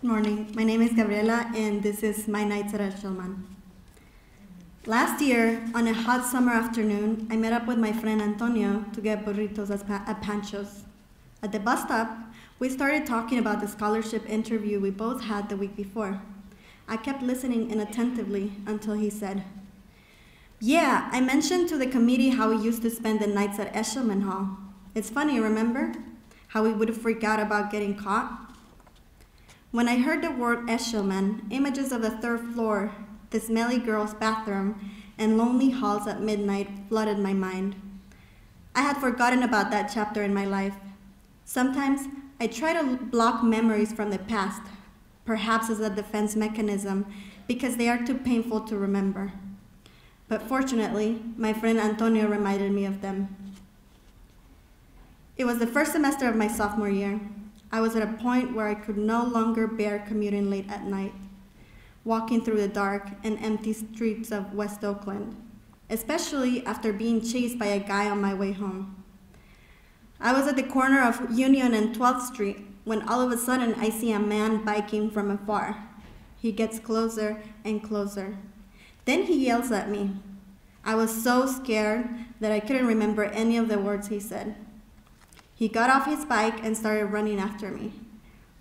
morning. My name is Gabriella, and this is my nights at Eshleman. Last year, on a hot summer afternoon, I met up with my friend Antonio to get burritos at Pancho's. At the bus stop, we started talking about the scholarship interview we both had the week before. I kept listening inattentively until he said, "Yeah, I mentioned to the committee how we used to spend the nights at Eshleman Hall. It's funny, remember? How we would freak out about getting caught?" When I heard the word Eshleman, images of the third floor, the smelly girls' bathroom, and lonely halls at midnight flooded my mind. I had forgotten about that chapter in my life. Sometimes I try to block memories from the past, perhaps as a defense mechanism, because they are too painful to remember. But fortunately, my friend Antonio reminded me of them. It was the first semester of my sophomore year. I was at a point where I could no longer bear commuting late at night, walking through the dark and empty streets of West Oakland, especially after being chased by a guy on my way home. I was at the corner of Union and 12th Street when all of a sudden I see a man biking from afar. He gets closer and closer. Then he yells at me. I was so scared that I couldn't remember any of the words he said. He got off his bike and started running after me.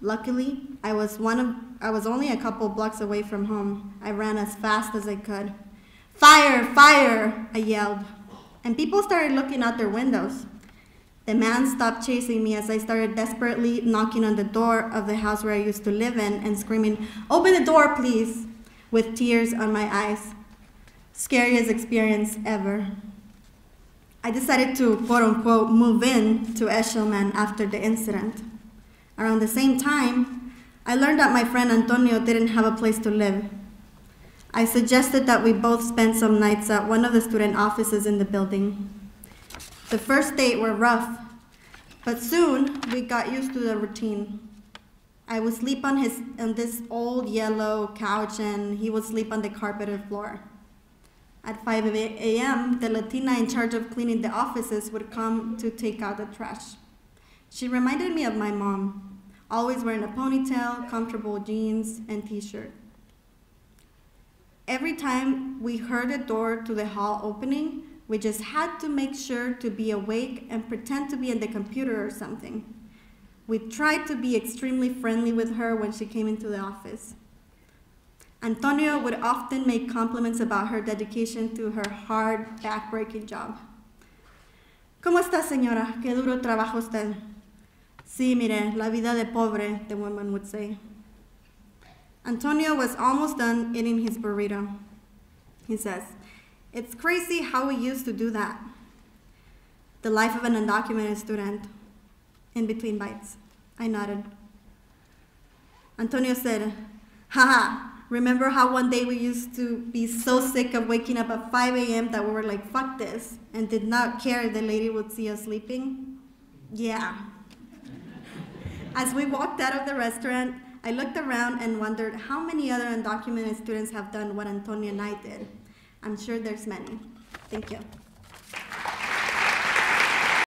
Luckily, I was only a couple blocks away from home. I ran as fast as I could. "Fire! Fire!" I yelled, and people started looking out their windows. The man stopped chasing me as I started desperately knocking on the door of the house where I used to live in and screaming, "Open the door, please," with tears on my eyes. Scariest experience ever. I decided to, quote-unquote, move in to Eshleman after the incident. Around the same time, I learned that my friend Antonio didn't have a place to live. I suggested that we both spend some nights at one of the student offices in the building. The first date were rough, but soon we got used to the routine. I would sleep on this old yellow couch, and he would sleep on the carpeted floor. At 5 a.m., the Latina in charge of cleaning the offices would come to take out the trash. She reminded me of my mom, always wearing a ponytail, comfortable jeans, and t-shirt. Every time we heard the door to the hall opening, we just had to make sure to be awake and pretend to be in the computer or something. We tried to be extremely friendly with her when she came into the office. Antonio would often make compliments about her dedication to her hard, back-breaking job. "¿Cómo está, señora? Qué duro trabaja usted." "Sí, mire, la vida de pobre," the woman would say. Antonio was almost done eating his burrito. He says, "It's crazy how we used to do that." The life of an undocumented student. In between bites. I nodded. Antonio said, "Haha. Remember how one day we used to be so sick of waking up at 5 a.m. that we were like, fuck this, and did not care if the lady would see us sleeping?" Yeah. As we walked out of the restaurant, I looked around and wondered how many other undocumented students have done what Antonio and I did. I'm sure there's many. Thank you.